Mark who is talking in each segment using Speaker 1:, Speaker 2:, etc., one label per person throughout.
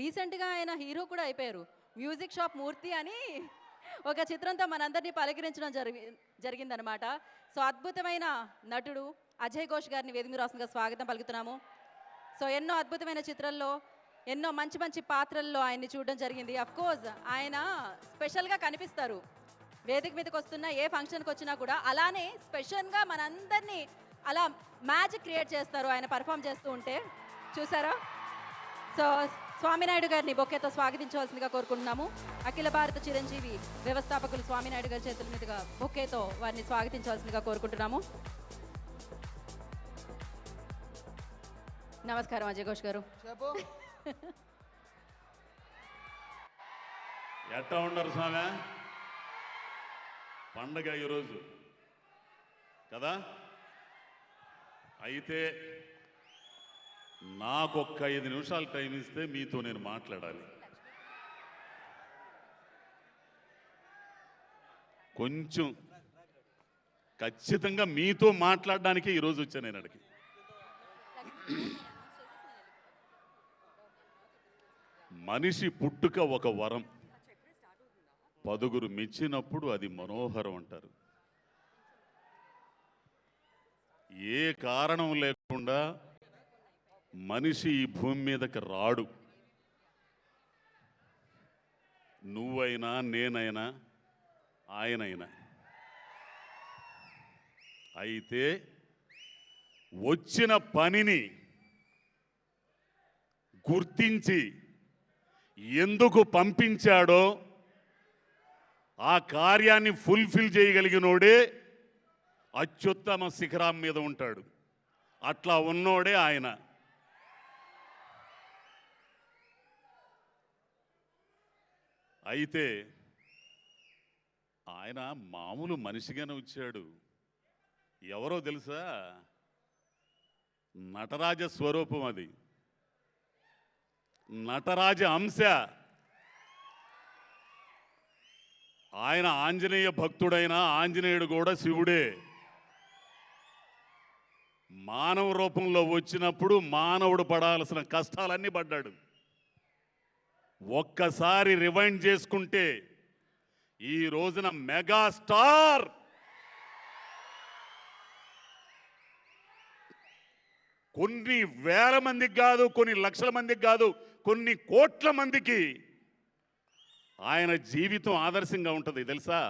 Speaker 1: రీసెంట్గా ఆయన హీరో కూడా అయిపోయారు. మ్యూజిక్ షాప్ మూర్తి అని ఒక చిత్రంతో మనందరినీ పలకరించడం జరిగిందనమాట. సో అద్భుతమైన నటుడు అజయ్ ఘోష్ గారిని వేదిక మీద రాష్ట్రంగా స్వాగతం పలుకుతున్నాము. సో ఎన్నో అద్భుతమైన చిత్రాల్లో ఎన్నో మంచి మంచి పాత్రల్లో ఆయన్ని చూడడం జరిగింది. కోర్స్ ఆయన స్పెషల్గా కనిపిస్తారు. వేదిక మీదకి వస్తున్న ఏ ఫంక్షన్కి వచ్చినా కూడా అలానే స్పెషల్గా మనందరినీ అలా మ్యాజిక్ క్రియేట్ చేస్తారు ఆయన పర్ఫామ్ చేస్తూ ఉంటే. చూసారా? సో స్వామినాయుడు గారిని బొకేతో స్వాగతించవలసిందిగా కోరుకుంటున్నాము. అఖిల భారత చిరంజీవి వ్యవస్థాపకులు స్వామినాయుడు గారి చేతుల మీదుగా బొకేతో వారిని స్వాగతించవలసిందిగా కోరుకుంటున్నాము. నమస్కారం అజయ్ ఘోష్ గారు.
Speaker 2: ఎట్టా ఉండరు స్వామి? పండగ ఈరోజు కదా. అయితే నాకొక్క 5 నిమిషాలు టైం ఇస్తే మీతో నేను మాట్లాడాలి. కొంచెం ఖచ్చితంగా మీతో మాట్లాడడానికి ఈరోజు వచ్చాను నేను అడిగి. మనిషి పుట్టుక ఒక వరం, పదుగురు మెచ్చినప్పుడు అది మనోహరం అంటారు. ఏ కారణం లేకుండా మనిషి ఈ భూమి మీదకి రాడు. నువ్వైనా నేనైనా ఆయనైనా. అయితే వచ్చిన పనిని గుర్తించి ఎందుకు పంపించాడో ఆ కార్యాన్ని ఫుల్ఫిల్ చేయగలిగినోడే అత్యుత్తమ శిఖరం మీద ఉంటాడు. అట్లా ఉన్నోడే ఆయన. అయితే ఆయన మామూలు మనిషిగానే వచ్చాడు. ఎవరో తెలుసా? నటరాజ స్వరూపం అది, నటరాజ అంశ. ఆయన ఆంజనేయ భక్తుడైన ఆంజనేయుడు కూడా శివుడే. మానవ రూపంలో వచ్చినప్పుడు మానవుడు పడాల్సిన కష్టాలన్నీ పడ్డాడు. ఒక్కసారి రివైండ్ చేసుకుంటే ఈ రోజున మెగాస్టార్ కొన్ని వేల మందికి కాదు, కొన్ని లక్షల మందికి కాదు, కొన్ని కోట్ల మందికి ఆయన జీవితం ఆదర్శంగా ఉంటుంది తెలుసా.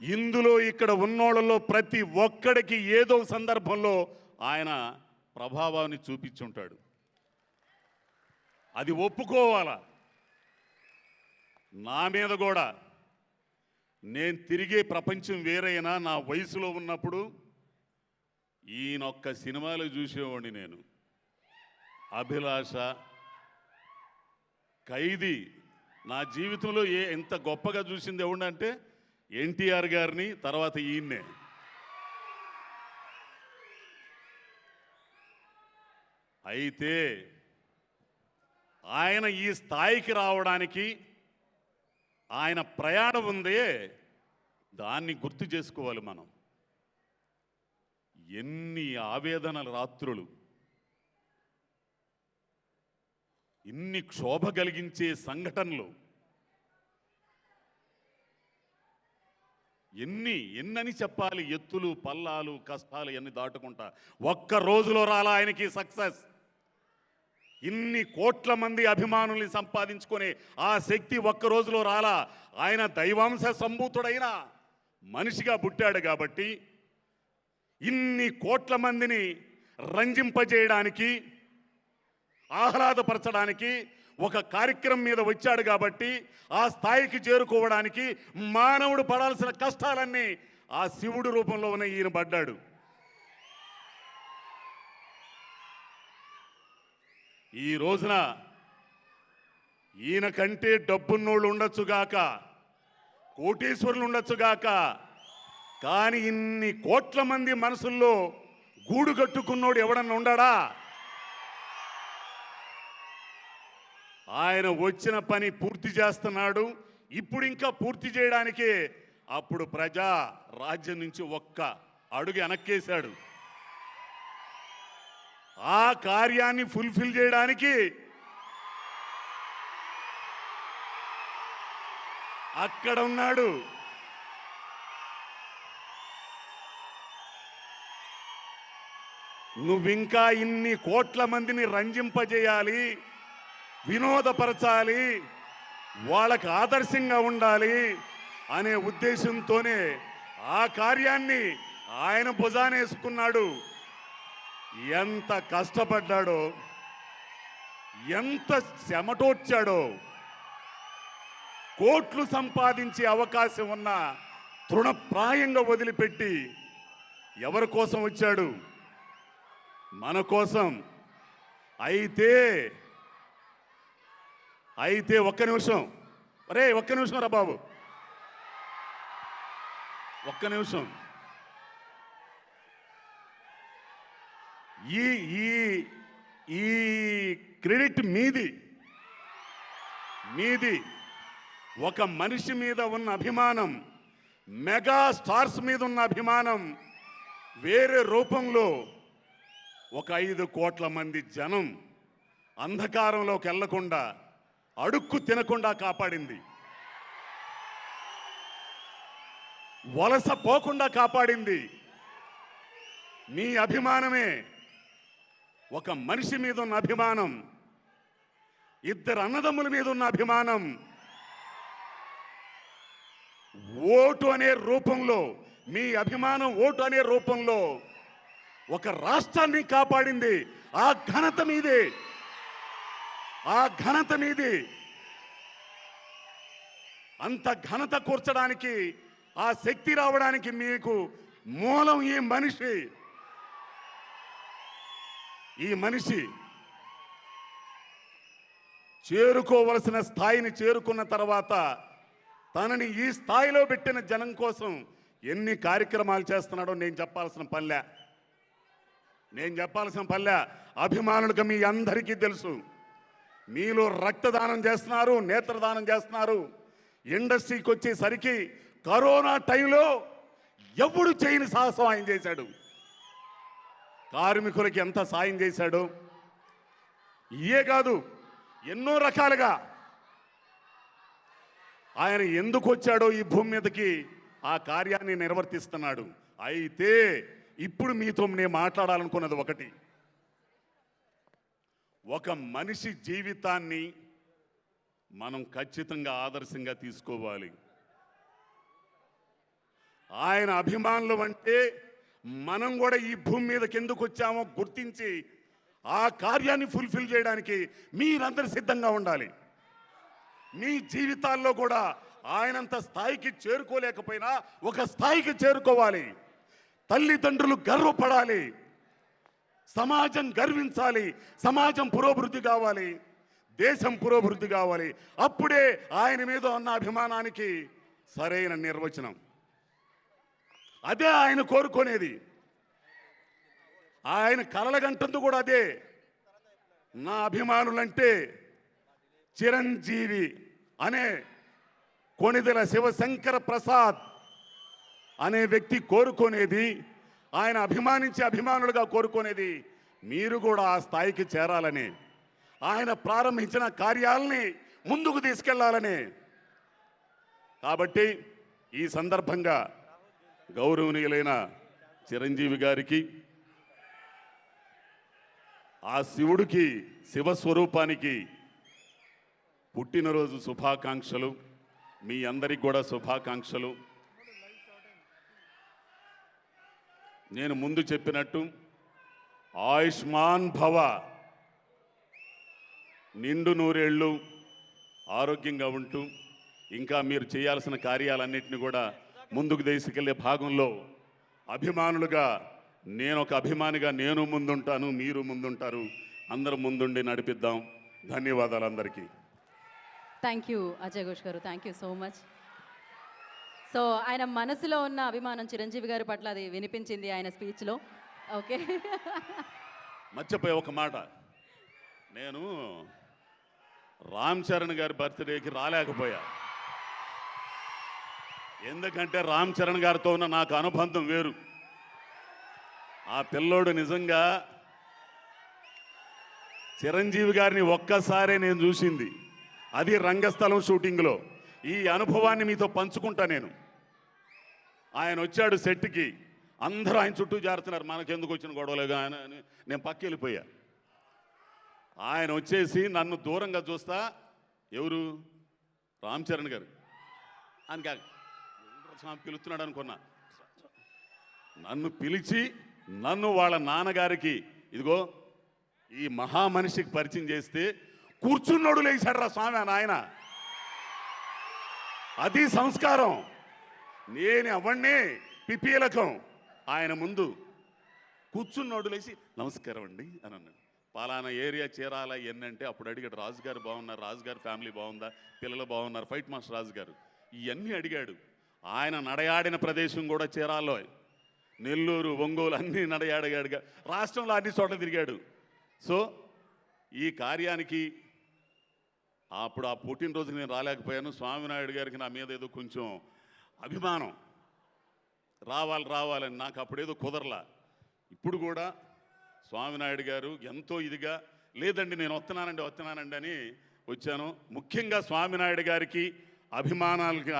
Speaker 2: ఇందులో ఇక్కడ ఉన్నోళ్ళలో ప్రతి ఒక్కడికి ఏదో సందర్భంలో ఆయన ప్రభావాన్ని చూపించుంటాడు. అది ఒప్పుకోవాలా. నా మీద కూడా నేను తిరిగే ప్రపంచం వేరైనా నా వయసులో ఉన్నప్పుడు ఈయనొక్క సినిమాలు చూసేవాడిని నేను. అభిలాష, ఖైదీ. నా జీవితంలో ఎంత గొప్పగా చూసింది ఎవడంటే ఎన్టీఆర్ గారిని, తర్వాత ఈయన్నే. అయితే ఆయన ఈ స్థాయికి రావడానికి ఆయన ప్రయాణం ఉందే, దాన్ని గుర్తు చేసుకోవాలి మనం. ఎన్ని ఆవేదనల రాత్రులు, ఇన్ని క్షోభ కలిగించే సంఘటనలు, ఎన్నని చెప్పాలి. ఎత్తులు పల్లాలు కష్టాలు ఎన్ని దాటుకుంటా ఒక్క రోజులో రాలా ఆయనకి సక్సెస్. ఇన్ని కోట్ల మంది అభిమానుల్ని సంపాదించుకునే ఆ శక్తి ఒక్క రోజులో రాలా. ఆయన దైవాంశ సంభూతుడైన మనిషిగా పుట్టాడు కాబట్టి ఇన్ని కోట్ల మందిని రంజింపజేయడానికి, ఆహ్లాదపరచడానికి ఒక కార్యక్రమం మీద వచ్చాడు కాబట్టి ఆ స్థాయికి చేరుకోవడానికి మానవుడు పడాల్సిన కష్టాలన్నీ ఆ శివుడు రూపంలో ఉన్న ఈయన పడ్డాడు. ఈ రోజున ఈయన కంటే డబ్బున్నోళ్ళు ఉండొచ్చుగాక, కోటీశ్వరులు ఉండొచ్చుగాక, కానీ ఇన్ని కోట్ల మంది మనసుల్లో గూడు కట్టుకున్నోడు ఎవడన్నా ఉండడా? ఆయన వచ్చిన పని పూర్తి చేస్తున్నాడు. ఇప్పుడు ఇంకా పూర్తి చేయడానికి అప్పుడు ప్రజా రాజ్యం నుంచి ఒక్క అడుగు వెనక్కేశాడు. ఆ కార్యాన్ని ఫుల్ఫిల్ చేయడానికి అక్కడ ఉన్నాడు. నువ్వింకా ఇన్ని కోట్ల మందిని రంజింపజేయాలి, వినోదపరచాలి, వాళ్ళకి ఆదర్శంగా ఉండాలి అనే ఉద్దేశంతోనే ఆ కార్యాన్ని ఆయన భుజానేసుకున్నాడు. ఎంత కష్టపడ్డాడో, ఎంత చెమటోడ్చాడో, కోట్లు సంపాదించే అవకాశం ఉన్న తృణప్రాయంగా వదిలిపెట్టి ఎవరి కోసం వచ్చాడు? మన కోసం. అయితే ఒక్క నిమిషం, ఒక్క నిమిషం రా బాబు, ఒక్క నిమిషం. ఈ ఈ ఈ క్రెడిట్ మీది. ఒక మనిషి మీద ఉన్న అభిమానం, మెగా స్టార్స్ మీద ఉన్న అభిమానం వేరే రూపంలో ఒక 5 కోట్ల మంది జనం అంధకారంలోకి వెళ్లకుండా, అడుక్కు తినకుండా కాపాడింది. వలస పోకుండా కాపాడింది మీ అభిమానమే. ఒక మనిషి మీద ఉన్న అభిమానం, 2 అన్నదమ్ముల మీద ఉన్న అభిమానం, ఓటు అనే రూపంలో, మీ అభిమానం ఓటు అనే రూపంలో ఒక రాష్ట్రాన్ని కాపాడింది. ఆ ఘనత మీది. అంత ఘనత కూర్చడానికి, ఆ శక్తి రావడానికి మీకు మూలం ఈ మనిషి చేరుకోవలసిన స్థాయిని చేరుకున్న తర్వాత తనని ఈ స్థాయిలో పెట్టిన జనం కోసం ఎన్ని కార్యక్రమాలు చేస్తున్నాడో నేను చెప్పాల్సిన పల్లె. అభిమానులకు మీ అందరికీ తెలుసు. మీలో రక్తదానం చేస్తున్నారు, నేత్రదానం చేస్తున్నారు. ఇండస్ట్రీకి వచ్చేసరికి కరోనా టైంలో ఎవడు చేయని సాహసం ఆయన చేశాడు. కార్మికులకి ఎంత సాయం చేశాడు. ఇయే కాదు, ఎన్నో రకాలుగా ఆయన ఎందుకు వచ్చాడో ఈ భూమి మీదకి ఆ కార్యాన్ని నిర్వర్తిస్తున్నాడు. అయితే ఇప్పుడు మీతో నేను మాట్లాడాలనుకున్నది ఒకటి. ఒక మనిషి జీవితాన్ని మనం ఖచ్చితంగా ఆదర్శంగా తీసుకోవాలి. ఆయన అభిమానులు అంటే మనం కూడా ఈ భూమి మీదకి ఎందుకు వచ్చామో గుర్తించి ఆ కార్యాన్ని ఫుల్ఫిల్ చేయడానికి మీరందరూ సిద్ధంగా ఉండాలి. మీ జీవితాల్లో కూడా ఆయనంత స్థాయికి చేరుకోలేకపోయినా ఒక స్థాయికి చేరుకోవాలి. తల్లిదండ్రులు గర్వపడాలి, సమాజం గర్వించాలి, సమాజం పురోభివృద్ధి కావాలి, దేశం పురోభివృద్ధి కావాలి. అప్పుడే ఆయన మీద ఉన్న అభిమానానికి సరైన నిర్వచనం. అదే ఆయన కోరుకునేది. ఆయన కలలుగంటుంది కూడా అదే. నా అభిమానులంటే చిరంజీవి అనే కొణిదెల శివశంకర ప్రసాద్ అనే వ్యక్తి కోరుకునేది, ఆయన అభిమానించే అభిమానులుగా కోరుకునేది మీరు కూడా ఆ స్థాయికి చేరాలని, ఆయన ప్రారంభించిన కార్యాలని ముందుకు తీసుకెళ్లాలని. కాబట్టి ఈ సందర్భంగా గౌరవనీయులైన చిరంజీవి గారికి, ఆ శివుడికి, శివస్వరూపానికి పుట్టినరోజు శుభాకాంక్షలు. మీ అందరికి కూడా శుభాకాంక్షలు. నేను ముందు చెప్పినట్టు ఆయుష్మాన్ భవ, నిండు నూరేళ్ళు ఆరోగ్యంగా ఉంటూ ఇంకా మీరు చేయాల్సిన కార్యాలన్నింటినీ కూడా ముందుకు తీసుకెళ్లే భాగంలో అభిమానులుగా, నేను ఒక అభిమానిగా నేను ముందుంటాను, మీరు ముందుంటారు, అందరూ ముందుండి నడిపిద్దాం. ధన్యవాదాలు అందరికీ.
Speaker 1: థ్యాంక్ యూ అజయ్ ఘోష్ గారు, thank you so much. So ఆయన మనసులో ఉన్న అభిమానం చిరంజీవి గారి పట్ల అది వినిపించింది ఆయన స్పీచ్లో. ఓకే,
Speaker 2: మర్చిపోయే ఒక మాట, నేను రామ్ చరణ్ గారి బర్త్డేకి రాలేకపోయా. ఎందుకంటే రామ్ చరణ్ గారితో ఉన్న నాకు అనుబంధం వేరు. ఆ పిల్లోడు నిజంగా చిరంజీవి గారిని ఒక్కసారే నేను చూసింది, అది రంగస్థలం షూటింగ్లో. ఈ అనుభవాన్ని మీతో పంచుకుంటా నేను. ఆయన వచ్చాడు సెట్కి, అందరూ ఆయన చుట్టూ జారుతున్నారు, మనకెందుకు వచ్చిన గొడవలుగా అని నేను పక్క వెళ్ళిపోయా. ఆయన వచ్చేసి నన్ను దూరంగా చూస్తా, ఎవరు, రామ్ చరణ్ గారు అని పిలుస్తున్నాడు అనుకున్నా. నన్ను పిలిచి నన్ను వాళ్ళ నాన్నగారికి ఇదిగో ఈ మహామనిషికి పరిచయం చేస్తే కూర్చున్నోడు లేచాడు రా స్వామి అని ఆయన. అది సంస్కారం. నేను అవన్నీ పిపీలకం. ఆయన ముందు కూర్చున్నోడు లేచి నమస్కారం అండి అని అన్నాడు. పలానా ఏరియా చేరాలా ఎన్నంటే అప్పుడు అడిగాడు, రాజుగారు బాగున్నారు, రాజుగారి ఫ్యామిలీ బాగుందా, పిల్లలు బాగున్నారు, ఫైట్ మాస్టర్ రాజుగారు, ఇవన్నీ అడిగాడు. ఆయన నడయాడిన ప్రదేశం కూడా చీరాల్లో, నెల్లూరు, ఒంగోలు అన్నీ నడయాడిగాడుగా, రాష్ట్రంలో అన్ని చోట్ల తిరిగాడు. సో ఈ కార్యానికి అప్పుడు ఆ పుట్టినరోజు నేను రాలేకపోయాను. స్వామినాయుడు గారికి నా మీద ఏదో కొంచెం అభిమానం, రావాలని నాకు అప్పుడేదో కుదరలా. ఇప్పుడు కూడా స్వామినాయుడు గారు ఎంతో ఇదిగా, లేదండి నేను వస్తున్నానండి అని వచ్చాను. ముఖ్యంగా స్వామినాయుడు గారికి అభిమానులకి